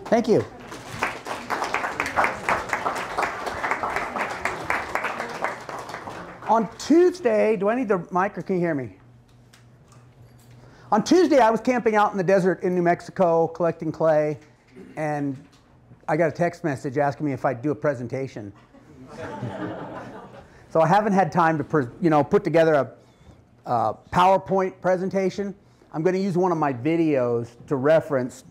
Thank you. On Tuesday, do I need the mic or can you hear me? On Tuesday, I was camping out in the desert in New Mexico collecting clay, and I got a text message asking me if I'd do a presentation. So I haven't had time to put together a PowerPoint presentation. I'm going to use one of my videos to reference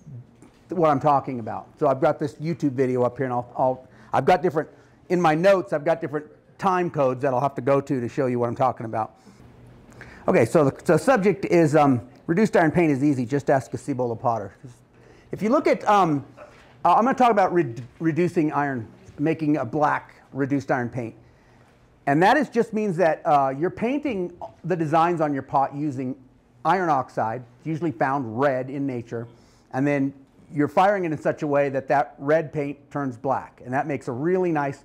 what I'm talking about. So I've got this YouTube video up here, and I've got different, in my notes, I've got different time codes that I'll have to go to show you what I'm talking about. Okay, so the subject is reduced iron paint is easy, just ask a Cibola potter. If you look at, I'm going to talk about reducing iron, making a black reduced iron paint. And that just means that you're painting the designs on your pot using iron oxide, usually found red in nature, and then you're firing it in such a way that that red paint turns black. And that makes a really nice,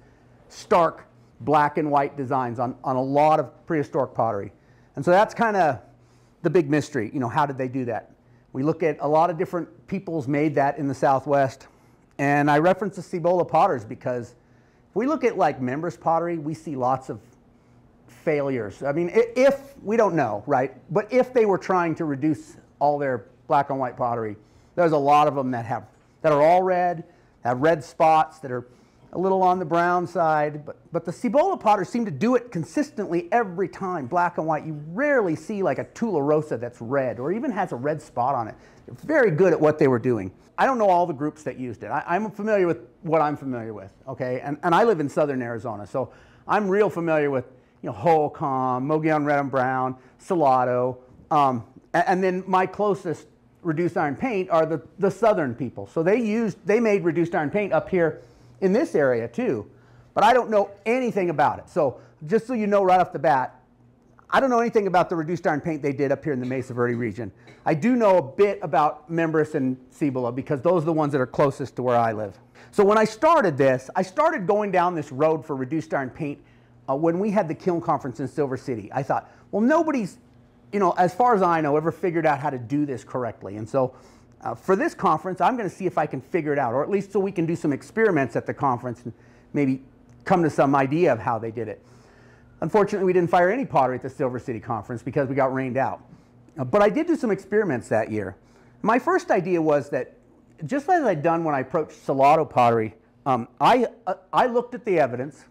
stark black and white designs on a lot of prehistoric pottery. And so that's kind of the big mystery. How did they do that? We look at a lot of different peoples made that in the Southwest. And I reference the Cibola potters because if we look at like members pottery, we see lots of failures. I mean, if we don't know, right? But if they were trying to reduce all their black and white pottery, there's a lot of them that are all red, have red spots that are a little on the brown side. But the Cibola potters seem to do it consistently every time, black and white. You rarely see like a Tularosa that's red or even has a red spot on it. They're very good at what they were doing. I don't know all the groups that used it. I'm familiar with what I'm familiar with, okay? And I live in southern Arizona, so I'm real familiar with Holcomb, Mogollon Red and Brown, Salado, and then my closest reduced iron paint are the southern people. So they made reduced iron paint up here in this area too, but I don't know anything about it. So just so you know right off the bat, I don't know anything about the reduced iron paint they did up here in the Mesa Verde region. I do know a bit about Membris and Cibola because those are the ones that are closest to where I live. So when I started this, I started going down this road for reduced iron paint when we had the Kiln conference in Silver City. I thought, well, nobody's, as far as I know, ever figured out how to do this correctly. And so for this conference, I'm going to see if I can figure it out, or at least so we can do some experiments at the conference and maybe come to some idea of how they did it. Unfortunately, we didn't fire any pottery at the Silver City conference because we got rained out. But I did do some experiments that year. My first idea was that, just as I'd done when I approached Salado pottery, I looked at the evidence.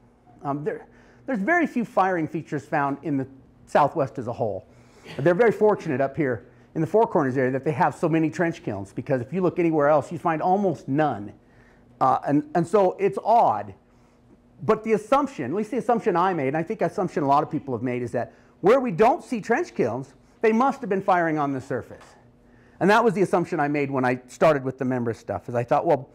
There's very few firing features found in the Southwest as a whole. They're very fortunate up here in the Four Corners area that they have so many trench kilns, because if you look anywhere else, you find almost none. And so it's odd. But the assumption, at least the assumption I made, and I think the assumption a lot of people have made, is that where we don't see trench kilns, they must have been firing on the surface. And that was the assumption I made when I started with the Membris stuff, is I thought, well,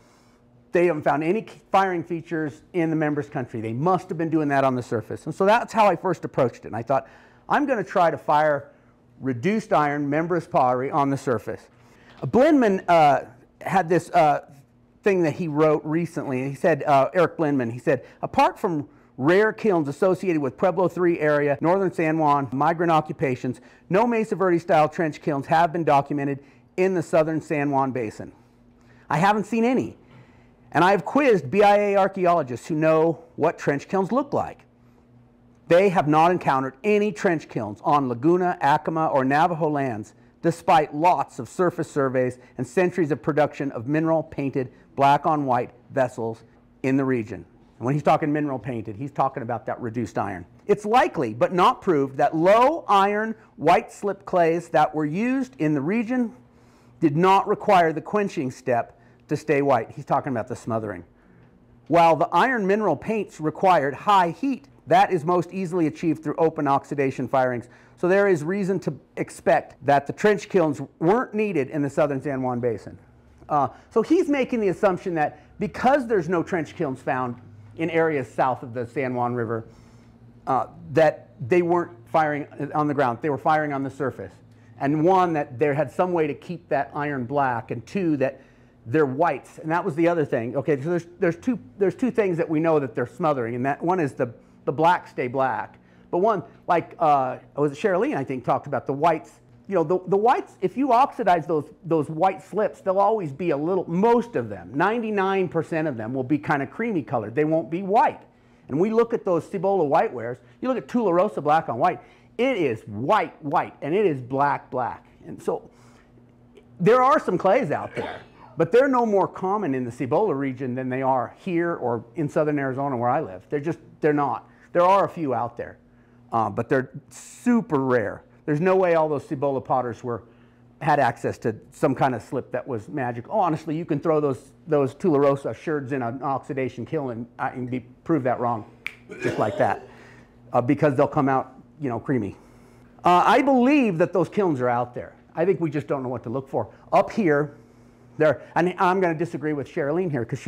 they haven't found any firing features in the Membris country. They must have been doing that on the surface. And so that's how I first approached it. And I thought, I'm going to try to fire reduced iron Membris pottery on the surface. Blindman had this thing that he wrote recently. He said, Eric Blindman, he said, apart from rare kilns associated with Pueblo III area, northern San Juan, migrant occupations, no Mesa Verde style trench kilns have been documented in the southern San Juan basin. I haven't seen any. And I have quizzed BIA archaeologists who know what trench kilns look like. They have not encountered any trench kilns on Laguna, Acoma, or Navajo lands, despite lots of surface surveys and centuries of production of mineral painted black on white vessels in the region. And when he's talking mineral painted, he's talking about that reduced iron. It's likely, but not proved, that low iron white slip clays that were used in the region did not require the quenching step to stay white. He's talking about the smothering. While the iron mineral paints required high heat, that is most easily achieved through open oxidation firings. So there is reason to expect that the trench kilns weren't needed in the southern San Juan basin. So he's making the assumption that because there's no trench kilns found in areas south of the San Juan River, that they weren't firing on the ground, they were firing on the surface. And one, that there had some way to keep that iron black, and two, that they're whites. And that was the other thing. Okay, so there's two things that we know that they're smothering, and that one is the blacks stay black. But one, like was it Sherilyn, I think, talked about the whites you know, the whites, if you oxidize those white slips, they'll always be a little, most of them, 99% of them will be kind of creamy colored. They won't be white. And we look at those Cibola whitewares, you look at Tularosa black on white, it is white, white, and it is black, black. And so there are some clays out there, but they're no more common in the Cibola region than they are here or in southern Arizona where I live. They're not. There are a few out there, but they're super rare. There's no way all those Cibola potters had access to some kind of slip that was magical. Oh, honestly, you can throw those Tularosa sherds in an oxidation kiln and prove that wrong, just like that, because they'll come out, you know, creamy. I believe that those kilns are out there. I think we just don't know what to look for. Up here, and I'm going to disagree with Sherilyn here because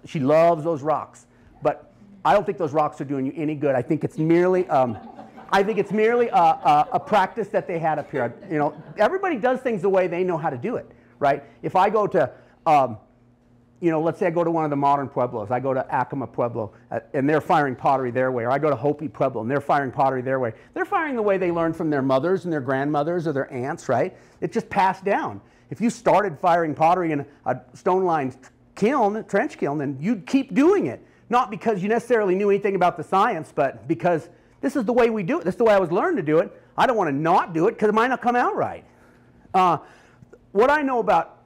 she loves those rocks, but I don't think those rocks are doing you any good. I think it's merely a practice that they had up here. You know, everybody does things the way they know how to do it, right? If I go to, you know, let's say I go to one of the modern pueblos. I go to Acoma Pueblo, and they're firing pottery their way. Or I go to Hopi Pueblo, and they're firing pottery their way. They're firing the way they learned from their mothers and their grandmothers or their aunts, right? It's just passed down. If you started firing pottery in a stone-lined kiln, trench kiln, then you'd keep doing it. Not because you necessarily knew anything about the science, but because this is the way we do it. This is the way I was learned to do it. I don't want to not do it because it might not come out right. What I know about,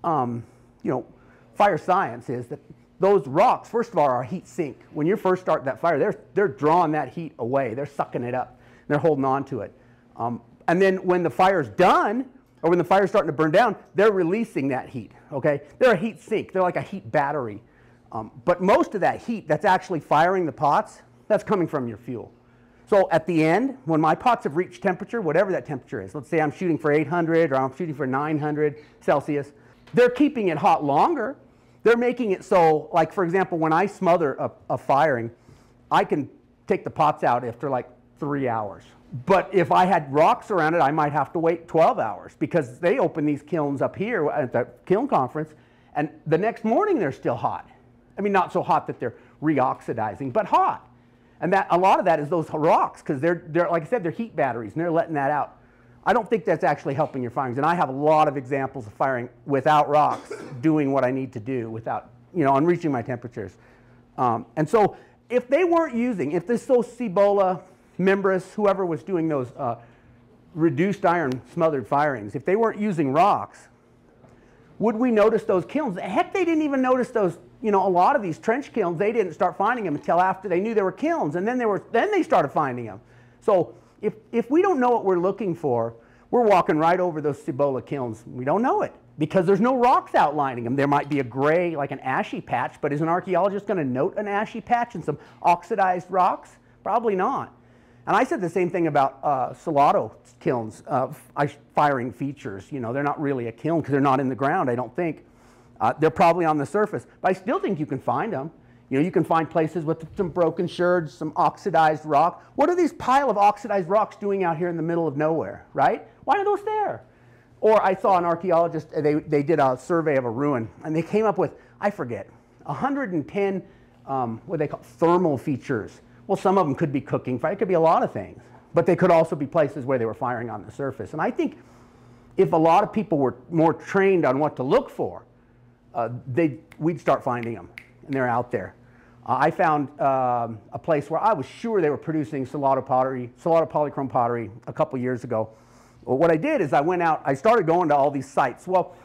you know, fire science is that those rocks, first of all, are heat sink. When you first start that fire, they're drawing that heat away. They're sucking it up. They're holding on to it. And then when the fire's done, or when the fire's starting to burn down, they're releasing that heat, okay? They're a heat sink. They're like a heat battery. But most of that heat that's actually firing the pots, that's coming from your fuel. So at the end, when my pots have reached temperature, whatever that temperature is, let's say I'm shooting for 800 or I'm shooting for 900 Celsius, they're keeping it hot longer. They're making it so, like for example, when I smother a firing, I can take the pots out after like 3 hours. But if I had rocks around it, I might have to wait 12 hours because they open these kilns up here at the kiln conference, and the next morning they're still hot. I mean, not so hot that they're reoxidizing, but hot. And that a lot of that is those rocks because they're like I said, they're heat batteries and they're letting that out. I don't think that's actually helping your firings. And I have a lot of examples of firing without rocks doing what I need to do without, you know, and reaching my temperatures. And so if they weren't using, if this so Cibola, Membris, whoever was doing those reduced iron smothered firings, if they weren't using rocks, would we notice those kilns? Heck, they didn't even notice those, you know, a lot of these trench kilns, they didn't start finding them until after they knew they were kilns, and then they started finding them. So if we don't know what we're looking for, we're walking right over those Cibola kilns. We don't know it because there's no rocks outlining them. There might be a gray, like an ashy patch, but is an archaeologist going to note an ashy patch and some oxidized rocks? Probably not. And I said the same thing about Salado kilns, firing features. You know, they're not really a kiln because they're not in the ground, I don't think. They're probably on the surface, but I still think you can find them. You know, you can find places with some broken sherds, some oxidized rock. What are these pile of oxidized rocks doing out here in the middle of nowhere, right? Why are those there? Or I saw an archaeologist, they did a survey of a ruin, and they came up with, I forget, 110, what they call thermal features. Well, some of them could be cooking fire. It could be a lot of things. But they could also be places where they were firing on the surface. And I think if a lot of people were more trained on what to look for, we'd start finding them. And they're out there. I found a place where I was sure they were producing Salado polychrome pottery a couple years ago. Well, what I did is I went out, I started going to all these sites. Well,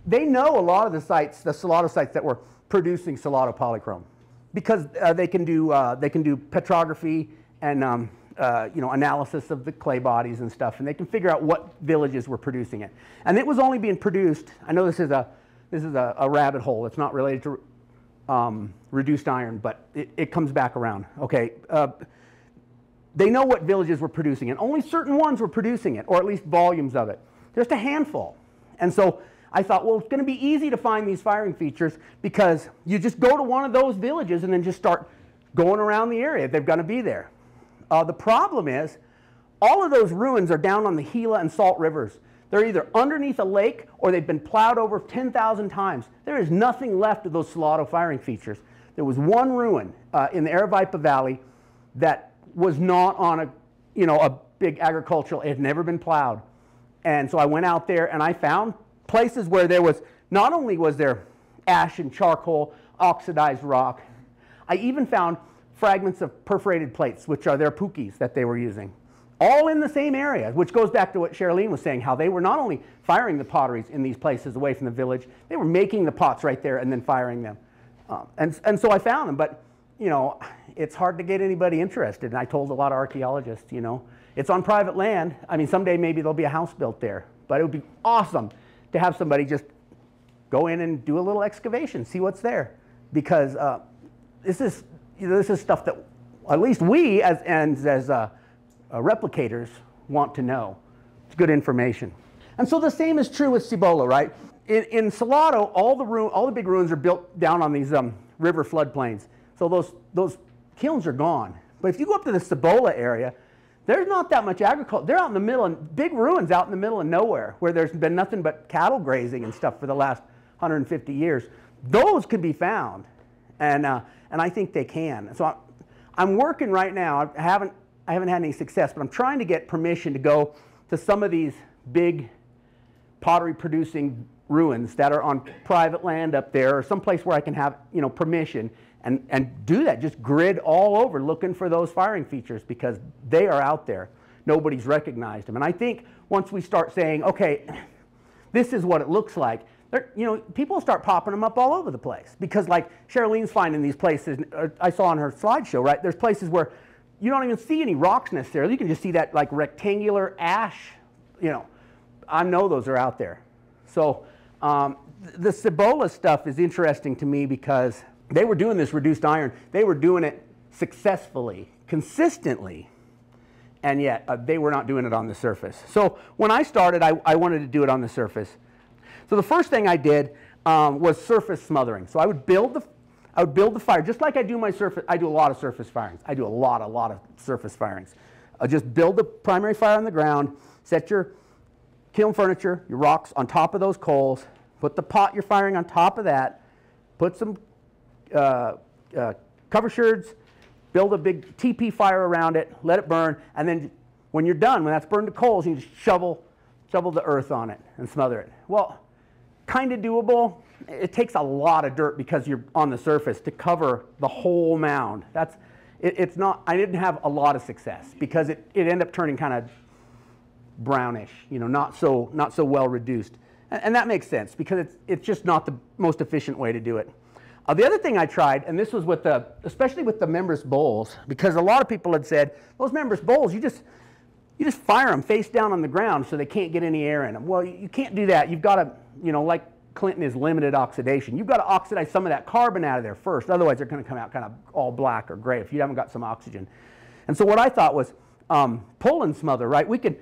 they know a lot of the sites, the Salado sites that were producing Salado polychrome, because they can do petrography and you know, analysis of the clay bodies and stuff, and they can figure out what villages were producing it. And it was only being produced. I know this is a rabbit hole. It's not related to reduced iron, but it comes back around. Okay, they know what villages were producing it. Only certain ones were producing it, or at least volumes of it. Just a handful. And so I thought, well, it's going to be easy to find these firing features because you just go to one of those villages and then just start going around the area. They're going to be there. The problem is all of those ruins are down on the Gila and Salt rivers. They're either underneath a lake or they've been plowed over 10,000 times. There is nothing left of those Salado firing features. There was one ruin in the Aravaipa Valley that was not on a big agricultural, it had never been plowed. And so I went out there and I found places where there was, not only was there ash and charcoal, oxidized rock, I even found fragments of perforated plates, which are their pukis that they were using, all in the same area, which goes back to what Sherilyn was saying, how they were not only firing the potteries in these places away from the village, they were making the pots right there and then firing them. And so I found them, but you know, it's hard to get anybody interested. And I told a lot of archaeologists, you know, it's on private land. I mean, someday maybe there'll be a house built there, but it would be awesome to have somebody just go in and do a little excavation, see what's there, because this is stuff that at least we as replicators want to know. It's good information. And so the same is true with Cibola, right? In Salado, all the big ruins are built down on these river floodplains. So those kilns are gone. But if you go up to the Cibola area, there's not that much agriculture. They're out in the middle, and big ruins out in the middle of nowhere, where there's been nothing but cattle grazing and stuff for the last 150 years. Those could be found, and I think they can. So I'm working right now. I haven't had any success, but I'm trying to get permission to go to some of these big pottery producing ruins that are on private land up there, or someplace where I can have, you know, permission and do that. Just grid all over looking for those firing features, because they are out there. Nobody's recognized them. And I think once we start saying, okay, this is what it looks like, you know, people start popping them up all over the place. Because like Sherilyn's finding these places, I saw on her slideshow, right? There's places where you don't even see any rocks necessarily. You can just see that like rectangular ash, you know. I know those are out there. So the Cibola stuff is interesting to me because they were doing this reduced iron. They were doing it successfully, consistently, and yet they were not doing it on the surface. So when I started, I wanted to do it on the surface. So the first thing I did was surface smothering. So I would build the fire just like I do my surface. I do a lot of surface firings. I do a lot of surface firings. I'll just build the primary fire on the ground, set your kiln furniture, your rocks on top of those coals, put the pot you're firing on top of that, put some cover sherds, build a big TP fire around it, let it burn, and then when you're done, when that's burned to coals, you just shovel the earth on it and smother it. Well, kind of doable. It takes a lot of dirt because you're on the surface to cover the whole mound. It's not. I didn't have a lot of success because it ended up turning kind of brownish, you know, not so well reduced, and that makes sense because it's just not the most efficient way to do it. The other thing I tried, and this was especially with the membranous bowls, because a lot of people had said those membranous bowls, you just fire them face down on the ground so they can't get any air in them. Well, you can't do that. You've got to, you know, like Clinton is limited oxidation. You've got to oxidize some of that carbon out of there first. Otherwise, they're going to come out kind of all black or gray if you haven't got some oxygen. And so what I thought was pull and smother, right? We can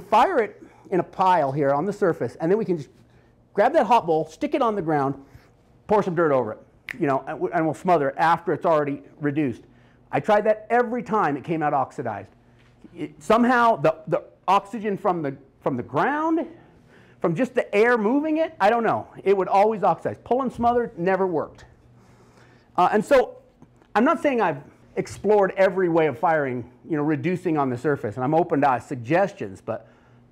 fire it in a pile here on the surface, and then we can just grab that hot bowl, stick it on the ground, pour some dirt over it, you know, and we'll smother it after it's already reduced. I tried that every time it came out oxidized. Somehow the oxygen from the ground, from just the air moving it, I don't know. It would always oxidize. Pull and smother never worked. And so I'm not saying I've explored every way of firing, you know, reducing on the surface, and I'm open to suggestions, but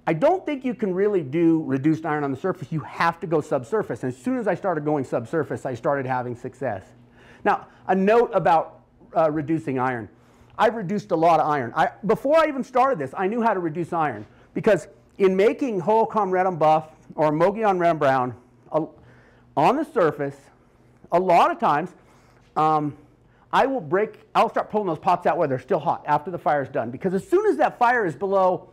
I don't think you can really do reduced iron on the surface. You have to go subsurface. And as soon as I started going subsurface, I started having success. Now, a note about reducing iron. I've reduced a lot of iron. Before I even started this, I knew how to reduce iron, because in making Holcomb red and buff or Mogollon red and brown on the surface, a lot of times I'll start pulling those pots out where they're still hot after the fire's done, because as soon as that fire is below,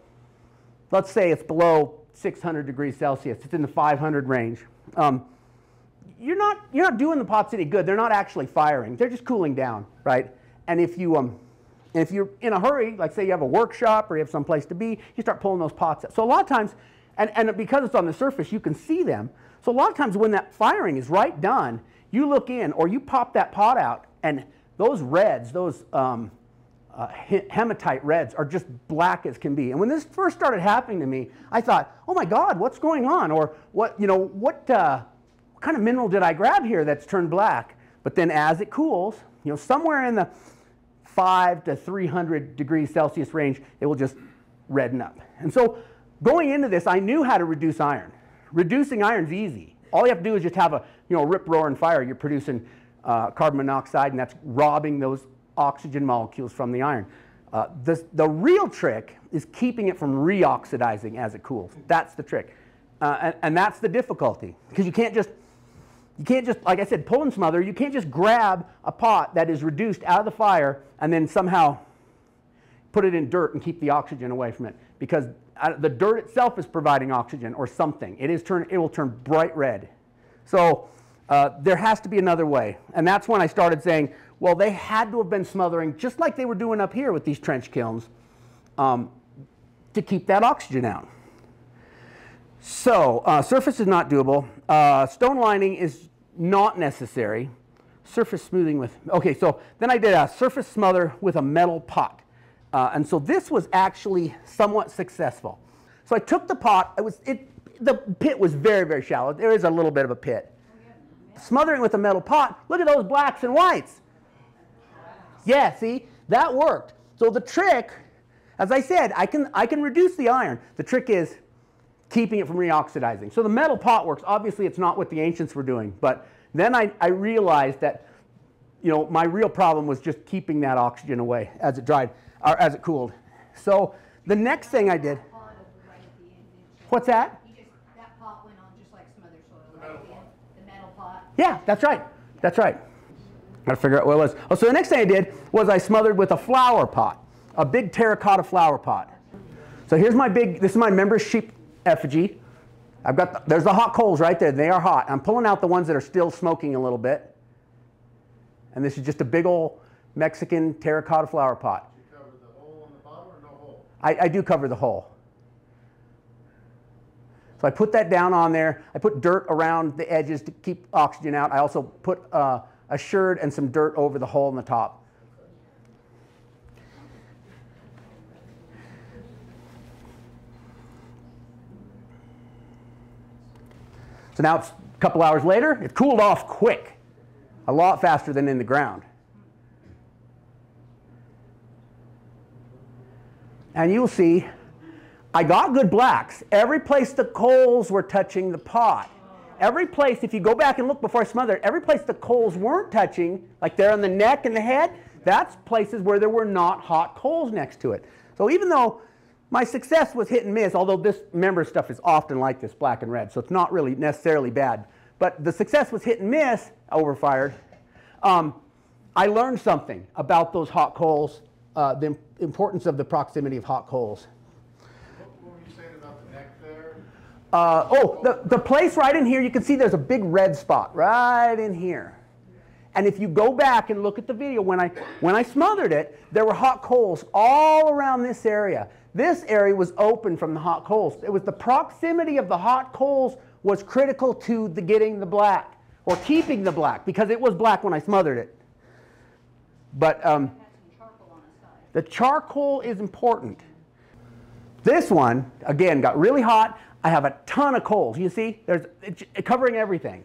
let's say it's below 600 degrees Celsius, it's in the 500 range, you're not doing the pots any good. They're not actually firing. They're just cooling down, right? And if you're in a hurry, like say you have a workshop or you have some place to be, you start pulling those pots out. So a lot of times, and because it's on the surface, you can see them. So a lot of times when that firing is right done, you look in or you pop that pot out, and those reds, those hematite reds, are just black as can be. And when this first started happening to me, I thought, oh my God, what's going on? Or what kind of mineral did I grab here that's turned black? But then as it cools, you know, somewhere in the 500 to 300 degrees Celsius range, it will just redden up. And so going into this, I knew how to reduce iron. Reducing iron's easy. All you have to do is just have a rip roaring fire. You're producing carbon monoxide, and that's robbing those oxygen molecules from the iron. The real trick is keeping it from reoxidizing as it cools. That's the trick, and that's the difficulty, because you can't just, like I said, pull and smother. You can't just grab a pot that is reduced out of the fire and then somehow put it in dirt and keep the oxygen away from it, because the dirt itself is providing oxygen or something. It will turn bright red. So there has to be another way, and that's when I started saying, well, they had to have been smothering just like they were doing up here with these trench kilns to keep that oxygen out. So surface is not doable. Stone lining is not necessary. Surface smoothing with, okay, so then I did a surface smother with a metal pot. And so this was actually somewhat successful. So I took the pot, the pit was very, very shallow. There is a little bit of a pit. Smothering with a metal pot, look at those blacks and whites. Yeah, see, that worked. So the trick, as I said, I can reduce the iron. The trick is keeping it from reoxidizing. So the metal pot works. Obviously, it's not what the ancients were doing. But then I realized that, my real problem was just keeping that oxygen away as it dried, or as it cooled. So the next thing I did. What's that? That pot went on just like some other soil, right? The metal pot. Yeah, that's right. That's right. Got to figure out what it was. Oh, so the next thing I did was I smothered with a flower pot, a big terracotta flower pot. So here's this is my member's sheep effigy. There's the hot coals right there. They are hot. I'm pulling out the ones that are still smoking a little bit. And this is just a big old Mexican terracotta flower pot. Do you cover the hole on the bottom or no hole? I do cover the hole. So I put that down on there. I put dirt around the edges to keep oxygen out. I also put a sherd and some dirt over the hole in the top. So now it's a couple hours later. It cooled off quick, a lot faster than in the ground. And you'll see I got good blacks. Every place the coals were touching the pot. Every place, if you go back and look before I smothered, every place the coals weren't touching, like there on the neck and the head, that's places where there were not hot coals next to it. So even though my success was hit and miss, although this member stuff is often like this, black and red, so it's not really necessarily bad, but the success was hit and miss, overfired. I learned something about those hot coals, the importance of the proximity of hot coals. What were you saying about the neck there? The place right in here, you can see there's a big red spot right in here. And if you go back and look at the video, when I smothered it, there were hot coals all around this area. This area was open from the hot coals. It was the proximity of the hot coals was critical to getting the black, or keeping the black, because it was black when I smothered it. But the charcoal is important. This one, again, got really hot. I have a ton of coals. You see, it's covering everything.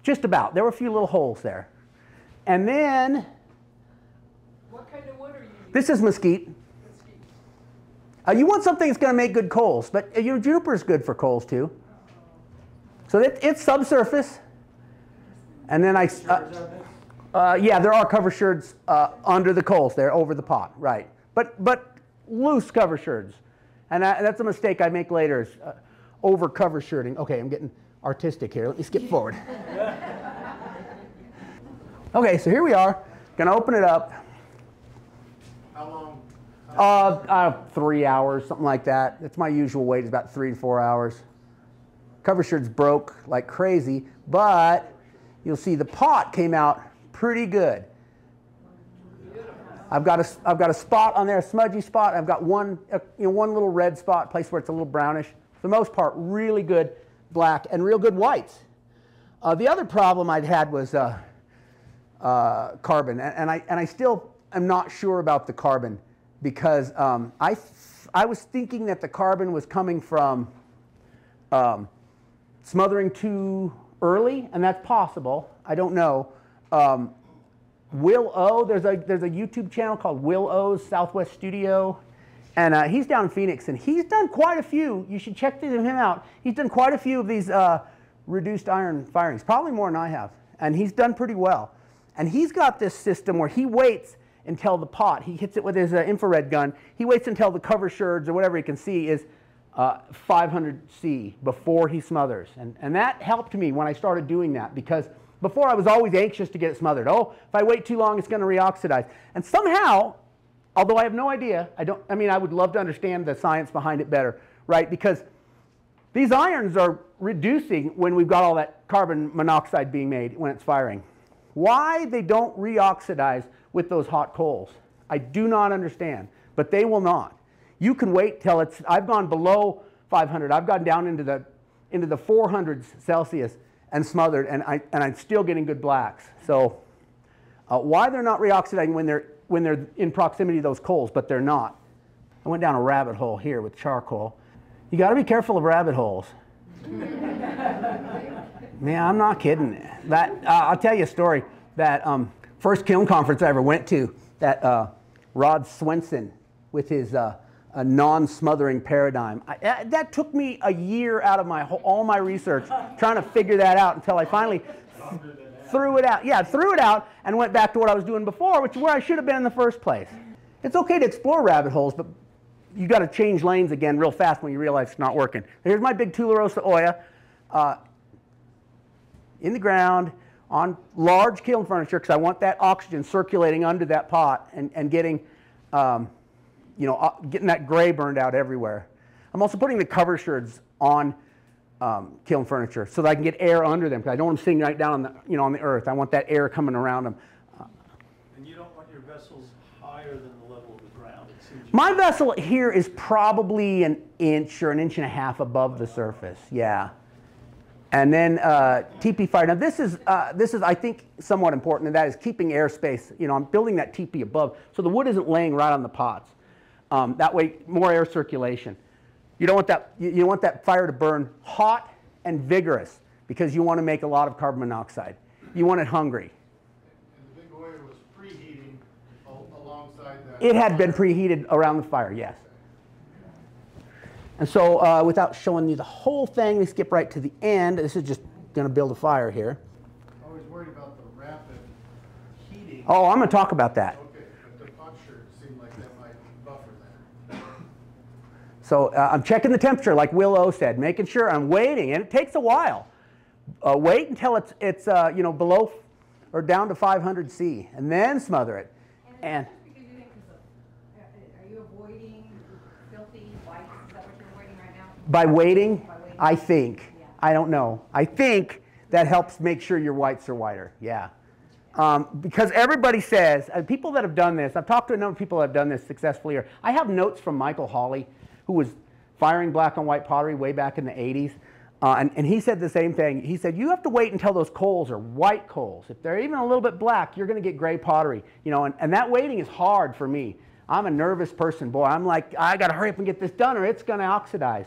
Just about. There were a few little holes there. And then, What kind of wood are you using? this is mesquite. You want something that's going to make good coals, but juniper is good for coals too. So it's subsurface. And then yeah, there are cover sherds under the coals there, over the pot, right? But loose cover sherds. And that's a mistake I make later, is over cover sherding. Okay, I'm getting artistic here. Let me skip forward. Okay, so here we are. Gonna open it up. How long? 3 hours, something like that. That's my usual wait, is about 3 to 4 hours. Cover sherd's broke like crazy, but you'll see the pot came out pretty good. I've got a spot on there, a smudgy spot. I've got one little red spot, place where it's a little brownish. For the most part, really good black and real good whites. The other problem I'd had was carbon, and I still am not sure about the carbon, because I was thinking that the carbon was coming from smothering too early, and that's possible. I don't know. Will O, there's a YouTube channel called Will O's Southwest Studio, And he's down in Phoenix, and he's done quite a few. You should check him out. He's done quite a few of these reduced iron firings, probably more than I have. And he's done pretty well. And he's got this system where he waits until the pot, he hits it with his infrared gun, he waits until the cover sherds or whatever he can see is 500 C before he smothers. And that helped me when I started doing that, because before I was always anxious to get it smothered. Oh, if I wait too long, it's going to reoxidize. And somehow, although I have no idea, I would love to understand the science behind it better, right? Because these irons are reducing when we've got all that carbon monoxide being made when it's firing. Why they don't reoxidize with those hot coals, I do not understand, but they will not. You can wait till it's, I've gone below 500, I've gone down into the 400s Celsius and smothered, and I'm still getting good blacks. So why they're not reoxidizing when they're in proximity to those coals, but they're not. I went down a rabbit hole here with charcoal. You got to be careful of rabbit holes. Man, I'm not kidding. That I'll tell you a story. That first kiln conference I ever went to, that Rod Swenson with his a non-smothering paradigm. That took me a year out of all my research trying to figure that out until I finally threw it out. Yeah, threw it out and went back to what I was doing before, which is where I should have been in the first place. It's okay to explore rabbit holes, but you got to change lanes again real fast when you realize it's not working. Here's my big Tularosa Oya in the ground on large kiln furniture, because I want that oxygen circulating under that pot and getting getting that gray burned out everywhere. I'm also putting the cover sherds on kiln furniture so that I can get air under them, because I don't want them sitting right down on the, on the earth. I want that air coming around them. And you don't want your vessels higher than the level of the ground. It seems My vessel here is probably an inch or an inch and a half above the surface. Yeah. And then teepee fire. Now this is I think somewhat important, and that is keeping airspace. I'm building that teepee above, so the wood isn't laying right on the pots. That way, more air circulation. You don't want that. You want that fire to burn hot and vigorous, because you want to make a lot of carbon monoxide. You want it hungry. And the big oil was preheating alongside that. It had been preheated around the fire, yes. And so, without showing you the whole thing, we skip right to the end. This is just going to build a fire here. I was worried about the rapid heating. Oh, I'm going to talk about that. Okay, but the puncture seemed like that might buffer that. So I'm checking the temperature, like Will O said, making sure I'm waiting, and it takes a while. Wait until it's below or down to 500 C, and then smother it. And are you avoiding filthy whites? Is that what you're avoiding right now? by waiting, I think. Yeah. I don't know. I think that helps make sure your whites are whiter. Yeah. Because everybody says, people that have done this, I've talked to a number of people that have done this successfully. I have notes from Michael Hawley, who was firing black on white pottery way back in the 80s. And he said the same thing. He said, you have to wait until those coals are white coals. If they're even a little bit black, you're going to get gray pottery. And that waiting is hard for me. I'm a nervous person. Boy, I'm like, I got to hurry up and get this done or it's going to oxidize.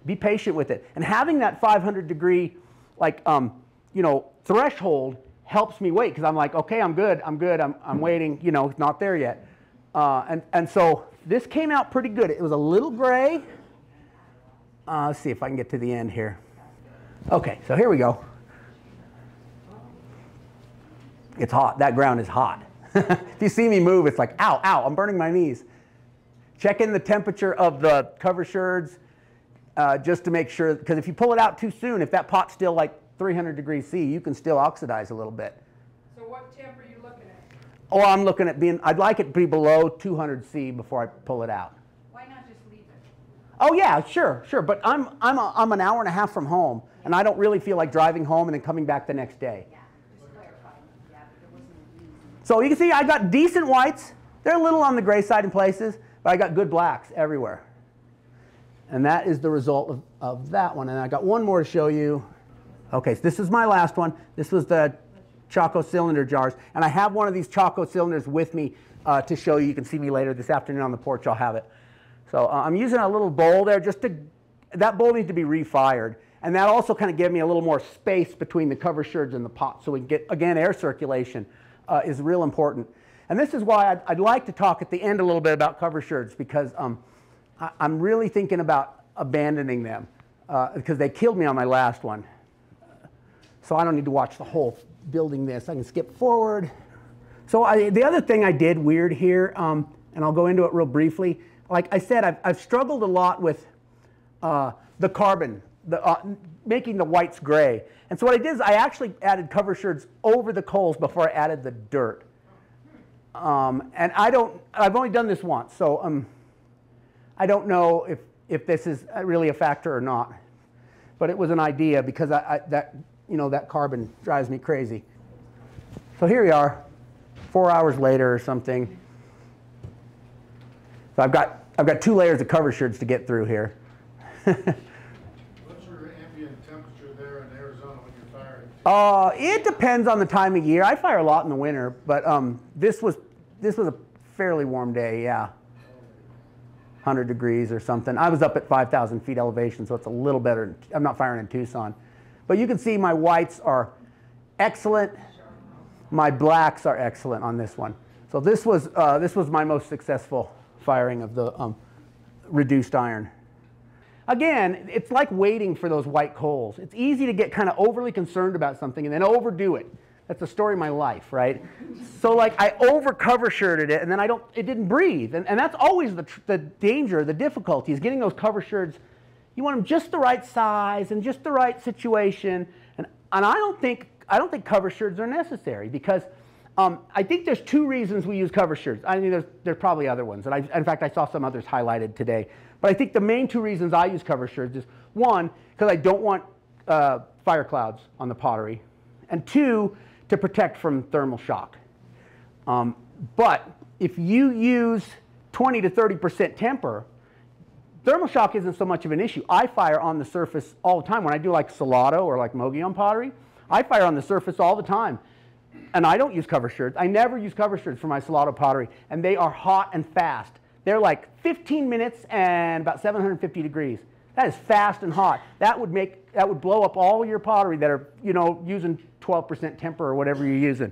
Be patient with it. And having that 500 degree, threshold helps me wait, because I'm like, okay, I'm good, I'm waiting, it's not there yet. And so this came out pretty good. It was a little gray. Let's see if I can get to the end here. Okay, so here we go. It's hot. That ground is hot. If you see me move, it's like, ow, ow, I'm burning my knees. Check in the temperature of the cover sherds just to make sure, because if you pull it out too soon, if that pot's still like 300 degrees C, you can still oxidize a little bit. So what temp are you looking at? Oh, I'm looking at I'd like it to be below 200 C before I pull it out. Why not just leave it? Oh yeah, sure, but I'm an hour and a half from home, and I don't really feel like driving home and then coming back the next day. Yeah, just clarifying. Yeah, but it wasn't easy. So you can see I got decent whites. They're a little on the gray side in places, but I got good blacks everywhere. And that is the result of that one. And I got one more to show you. Okay, so this is my last one. This was the Chaco cylinder jars. And I have one of these Chaco cylinders with me to show you. You can see me later this afternoon on the porch. I'll have it. So I'm using a little bowl there that bowl needs to be refired. And that also kind of gave me a little more space between the cover sherds and the pot, so we can get, again, air circulation is real important. And this is why I'd like to talk at the end a little bit about cover sherds, because I'm really thinking about abandoning them because they killed me on my last one. So I don't need to watch the whole building this. I can skip forward. So the other thing I did weird here, and I'll go into it real briefly. Like I said, I've struggled a lot with the carbon, making the whites gray. And so what I did is I actually added cover sherds over the coals before I added the dirt. And I've only done this once, so I don't know if this is really a factor or not. But it was an idea because that carbon drives me crazy. So here we are, 4 hours later or something. So I've got 2 layers of cover sherds to get through here. What's your ambient temperature there in Arizona when you're firing? It depends on the time of year. I fire a lot in the winter, but this was a fairly warm day, yeah. 100 degrees or something. I was up at 5,000 feet elevation, so it's a little better. I'm not firing in Tucson. But you can see my whites are excellent. My blacks are excellent on this one. So this was my most successful firing of the reduced iron. Again, it's like waiting for those white coals. It's easy to get kind of overly concerned about something and then overdo it. That's the story of my life, right? So like I over cover sherded it and then it didn't breathe. And that's always the danger, the difficulty is getting those cover sherds. You want them just the right size and just the right situation. And I don't think cover sherds are necessary because I think there's 2 reasons we use cover sherds. I mean, there's probably other ones. And in fact, I saw some others highlighted today. But I think the main 2 reasons I use cover sherds is 1, because I don't want fire clouds on the pottery, and 2, to protect from thermal shock. But if you use 20 to 30% temper, thermal shock isn't so much of an issue. I fire on the surface all the time. When I do like Salado or like Mogollon pottery, I fire on the surface all the time. And I don't use cover sherds. I never use cover sherds for my Salado pottery. And they are hot and fast. They're like 15 minutes and about 750 degrees. That is fast and hot. That would blow up all your pottery that are, using 12% temper or whatever you're using.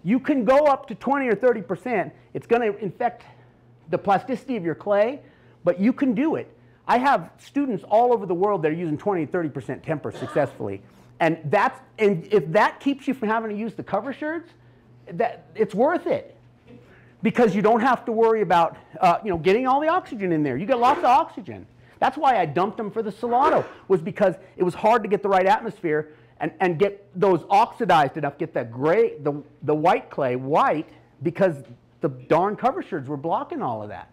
You can go up to 20 or 30%. It's going to infect the plasticity of your clay, but you can do it. I have students all over the world that are using 20 to 30% temper successfully. And if that keeps you from having to use the cover sherds, it's worth it. Because you don't have to worry about getting all the oxygen in there. You get lots of oxygen. That's why I dumped them for the Salado, was because it was hard to get the right atmosphere and get those oxidized enough, get that gray, the white clay white, because the darn cover sherds were blocking all of that.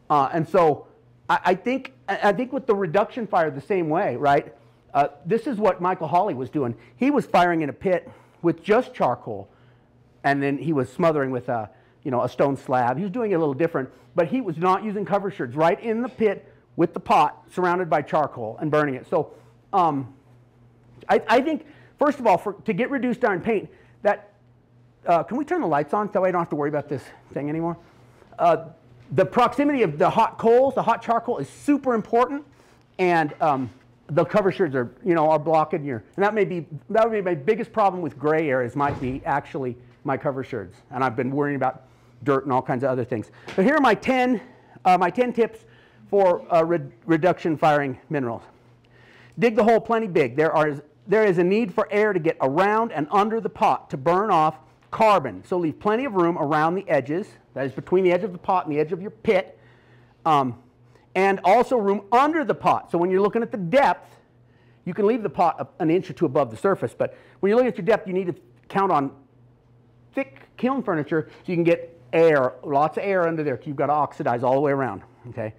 And so I think with the reduction fire the same way, right? This is what Michael Hawley was doing. He was firing in a pit with just charcoal, and then he was smothering with a stone slab. He was doing it a little different, but he was not using cover sherds, right in the pit with the pot surrounded by charcoal and burning it. So I think, first of all, to get reduced iron paint, can we turn the lights on? That way I don't have to worry about this thing anymore. The proximity of the hot coals, the hot charcoal, is super important, and the cover sherds are blocking your. And that would be my biggest problem with gray areas. Might be actually my cover sherds, and I've been worrying about dirt and all kinds of other things. So here are my 10 tips for reduction firing minerals. Dig the hole plenty big. There is a need for air to get around and under the pot to burn off carbon. So leave plenty of room around the edges, that is between the edge of the pot and the edge of your pit, and also room under the pot. So when you're looking at the depth, you can leave the pot an inch or 2 above the surface, but when you're looking at your depth, you need to count on thick kiln furniture so you can get air, lots of air under there. You've got to oxidize all the way around. Okay.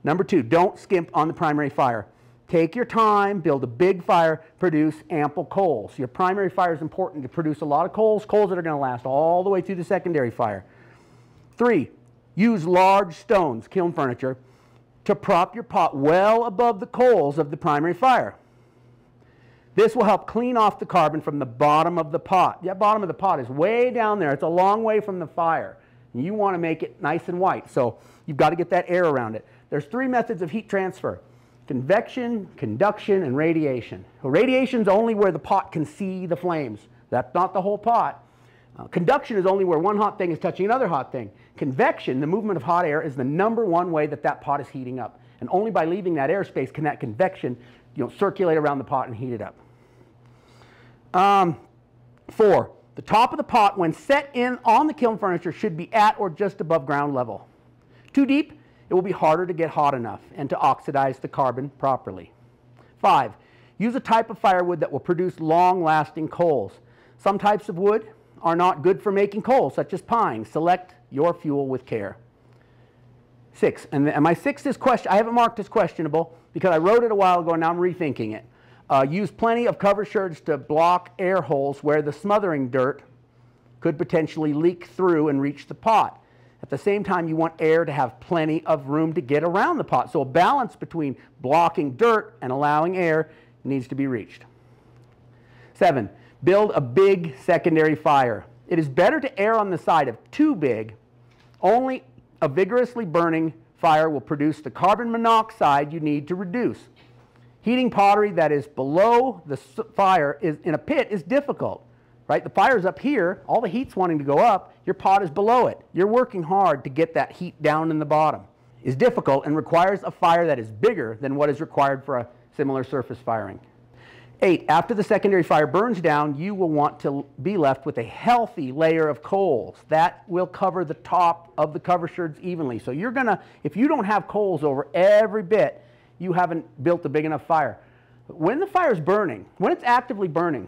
Number 2, don't skimp on the primary fire. Take your time, build a big fire, produce ample coals. Your primary fire is important to produce a lot of coals that are going to last all the way through the secondary fire. 3, use large stones, kiln furniture, to prop your pot well above the coals of the primary fire. This will help clean off the carbon from the bottom of the pot. That bottom of the pot is way down there. It's a long way from the fire. You want to make it nice and white, so you've got to get that air around it. There's 3 methods of heat transfer: convection, conduction, and radiation. So radiation is only where the pot can see the flames. That's not the whole pot. Conduction is only where one hot thing is touching another hot thing. Convection, the movement of hot air, is the #1 way that that pot is heating up. And only by leaving that airspace can that convection, circulate around the pot and heat it up. 4, the top of the pot when set in on the kiln furniture should be at or just above ground level. Too deep, it will be harder to get hot enough and to oxidize the carbon properly. 5, use a type of firewood that will produce long-lasting coals. Some types of wood are not good for making coals, such as pine. Select your fuel with care. 6, and my 6th is question. I haven't marked as questionable because I wrote it a while ago and now I'm rethinking it. Use plenty of cover sherds to block air holes where the smothering dirt could potentially leak through and reach the pot. At the same time, you want air to have plenty of room to get around the pot. So a balance between blocking dirt and allowing air needs to be reached. 7, build a big secondary fire. It is better to err on the side of too big. Only a vigorously burning fire will produce the carbon monoxide you need to reduce. Heating pottery that is below the fire in a pit is difficult, right? The fire's up here, all the heat's wanting to go up, your pot is below it. You're working hard to get that heat down in the bottom. It's difficult and requires a fire that is bigger than what is required for a similar surface firing. 8, after the secondary fire burns down, you will want to be left with a healthy layer of coals. That will cover the top of the cover sherds evenly. So you're gonna, if you don't have coals over every bit, you haven't built a big enough fire. When the fire's burning, when it's actively burning,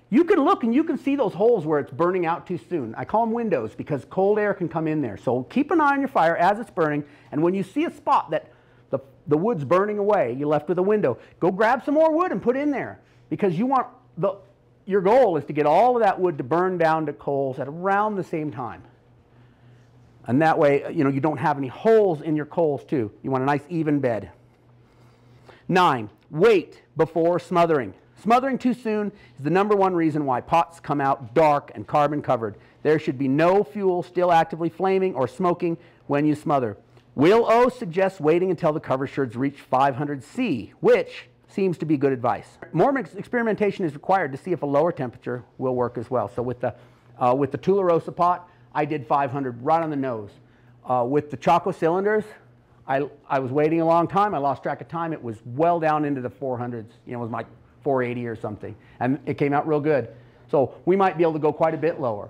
you can look and you can see those holes where it's burning out too soon. I call them windows because cold air can come in there. So keep an eye on your fire as it's burning, and when you see a spot that the wood's burning away, you're left with a window, go grab some more wood and put in there, because you want your goal is to get all of that wood to burn down to coals at around the same time. And that way, you don't have any holes in your coals too. You want a nice even bed. 9, wait before smothering. Smothering too soon is the #1 reason why pots come out dark and carbon covered. There should be no fuel still actively flaming or smoking when you smother. Will O suggests waiting until the cover sherds reach 500 C, which seems to be good advice. More experimentation is required to see if a lower temperature will work as well. So with the Tularosa pot, I did 500 right on the nose. With the Choco cylinders, I was waiting a long time. I lost track of time. It was well down into the 400s. It was like 480 or something. And it came out real good. So we might be able to go quite a bit lower.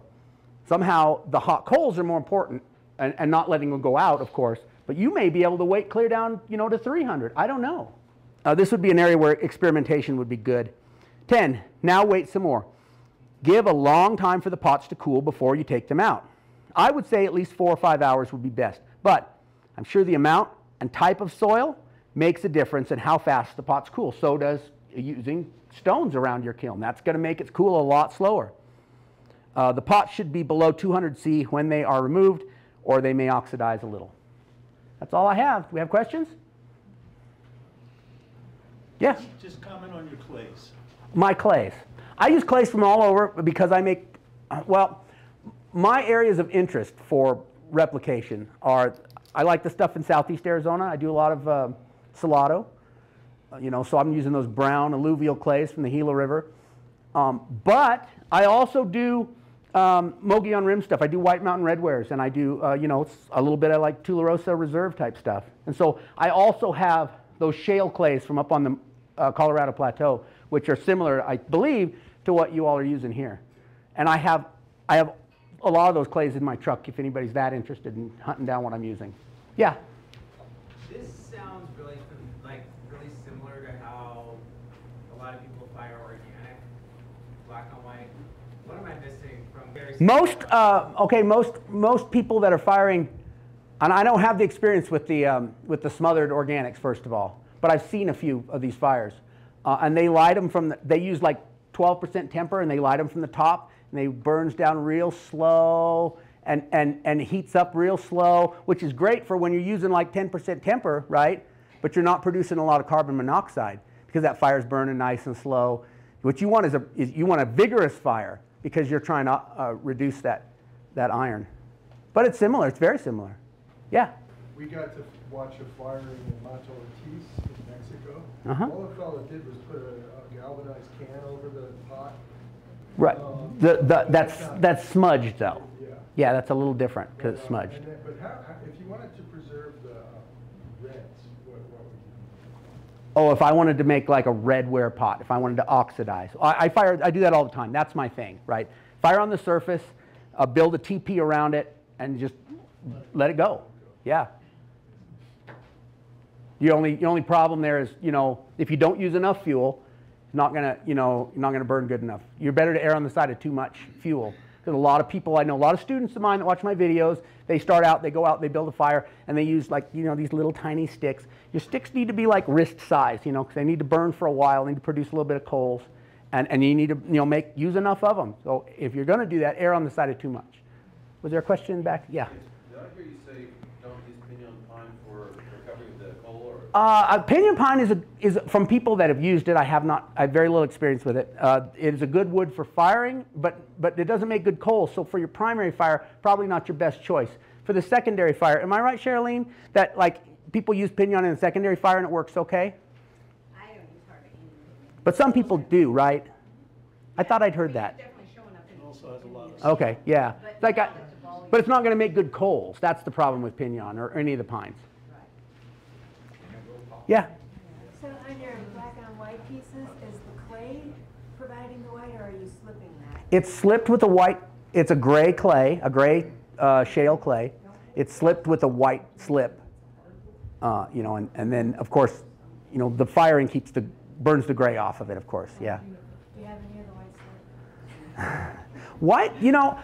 Somehow the hot coals are more important, and not letting them go out, of course. But you may be able to wait clear down, to 300. I don't know. This would be an area where experimentation would be good. 10, now wait some more. Give a long time for the pots to cool before you take them out. I would say at least 4 or 5 hours would be best. But I'm sure the amount and type of soil makes a difference in how fast the pots cool. So does using stones around your kiln. That's going to make it cool a lot slower. The pots should be below 200 C when they are removed, or they may oxidize a little. That's all I have. Do we have questions? Yeah? Just comment on your clays. My clays. I use clays from all over because I make, my areas of interest for replication are, I like the stuff in southeast Arizona. I do a lot of Salado, so I'm using those brown alluvial clays from the Gila River. But I also do Mogollon Rim stuff. I do White Mountain Redwares, and I do, it's a little bit of like Tularosa Reserve type stuff. And so I also have those shale clays from up on the Colorado Plateau, which are similar, I believe, to what you all are using here. And I have a lot of those clays in my truck if anybody's that interested in hunting down what I'm using. Yeah? This sounds really similar to how a lot of people fire organic, black and white. What am I missing from very most people that are firing, and I don't have the experience with the smothered organics, first of all, but I've seen a few of these fires, and they light them they use like 12% temper, and they light them from the top, and they burns down real slow and heats up real slow, which is great for when you're using like 10% temper, right? But you're not producing a lot of carbon monoxide because that fire's burning nice and slow. What you want is you want a vigorous fire because you're trying to reduce that iron. But it's similar. It's very similar. Yeah? We got to watch a firing in Mato Ortiz in Mexico. Uh-huh. All the fellow did was put a galvanized can over the pot. Right. That's smudged though. Yeah. Yeah, that's a little different because it's smudged. And then, but if you wanted to preserve the reds, what would you do? Oh, if I wanted to make like a redware pot, if I wanted to oxidize. I do that all the time. That's my thing, right? Fire on the surface, build a TP around it, and just let it go. Yeah. The only problem there is, if you don't use enough fuel, it's not gonna, you're not gonna burn good enough. You're better to err on the side of too much fuel. Because a lot of people, I know a lot of students of mine that watch my videos, they start out, they go out, they build a fire, and they use like, these little tiny sticks. Your sticks need to be like wrist size, because they need to burn for a while, they need to produce a little bit of coals, and you need to, use enough of them. So if you're gonna do that, err on the side of too much. Was there a question back? Yeah. Did I hear you say don't use pinon pine for recovery of the coal? Or? Pinon pine is from people that have used it. I have very little experience with it. It is a good wood for firing, but it doesn't make good coal. So for your primary fire, probably not your best choice. For the secondary fire, am I right, Cheryline, that like people use pinon in a secondary fire and it works okay? I don't use hardly any. But some people do, right? I thought I'd heard that. Definitely showing up in. It also has a lot of. Okay, yeah. But it's not going to make good coals. That's the problem with pinon or any of the pines. Yeah. So on your black on white pieces, is the clay providing the white, or are you slipping that? It's slipped with a white. It's a gray clay, a gray shale clay. It's slipped with a white slip. And then of course, the firing burns the gray off of it. Of course, yeah. Do you have any of the white slip? White,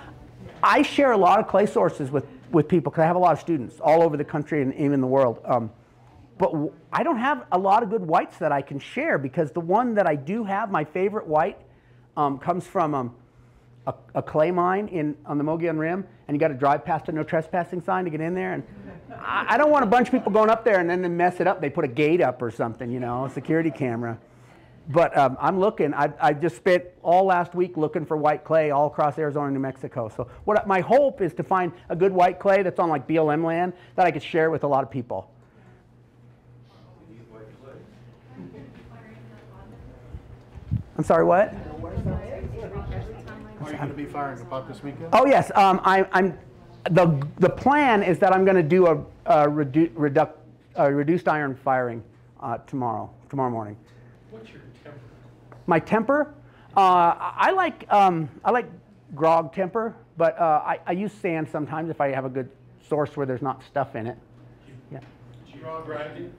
I share a lot of clay sources with people because I have a lot of students all over the country and even the world. But I don't have a lot of good whites that I can share because the one that I do have, my favorite white, comes from a clay mine on the Mogollon Rim, and you got to drive past a no trespassing sign to get in there. And I don't want a bunch of people going up there and then they mess it up. They put a gate up or something, a security camera. But I'm looking. I just spent all last week looking for white clay all across Arizona and New Mexico. So my hope is to find a good white clay that's on like BLM land that I could share with a lot of people. I'm sorry, what? Are you going to be firing a pot this weekend? Oh yes. The plan is that I'm going to do a reduced iron firing tomorrow morning. What's your temper? My temper, I like grog temper, but I use sand sometimes if I have a good source where there's not stuff in it. Yeah. Grog grinding?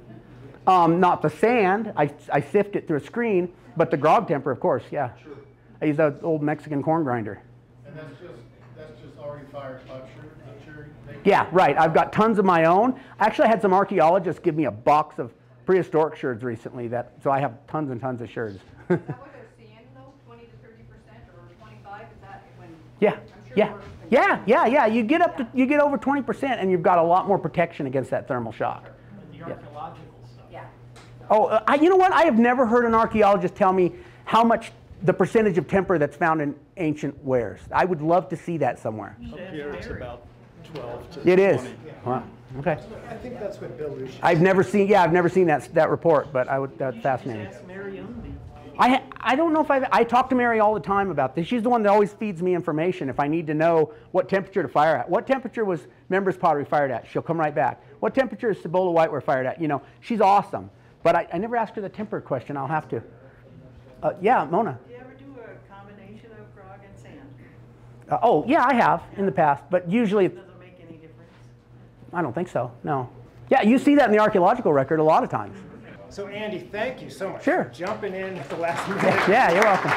Not the sand. I sift it through a screen, but the grog temper, of course, yeah. Sure. I use an old Mexican corn grinder. And that's just already fired pottery that you're making? Yeah, right. I've got tons of my own. Actually, I had some archaeologists give me a box of prehistoric sherds recently, so I have tons and tons of sherds. Is that what they're seeing though, 20 to 30% or 25? Is that when? Yeah, I'm sure yeah, worse than yeah. You get over 20%, and you've got a lot more protection against that thermal shock. And the archaeological stuff. Yeah. Oh, you know what? I have never heard an archaeologist tell me how much the percentage of temper that's found in ancient wares. I would love to see that somewhere. Up here it's about 12 to 20. It is. Wow. Okay. I think that's what Bill Lucian. I've never seen that report, but that's fascinating. Ask Mary only. I don't know if I talk to Mary all the time about this. She's the one that always feeds me information if I need to know what temperature to fire at. What temperature was Members Pottery fired at? She'll come right back. What temperature is Cibola Whiteware fired at? She's awesome. But I never asked her the temper question. I'll have to. Yeah, Mona. Do you ever do a combination of grog and sand? Oh, yeah, I have in the past, but usually Does it make any difference? I don't think so, no. Yeah, you see that in the archaeological record a lot of times. So Andy, thank you so much Sure. for jumping in at the last minute. Yeah, you're welcome.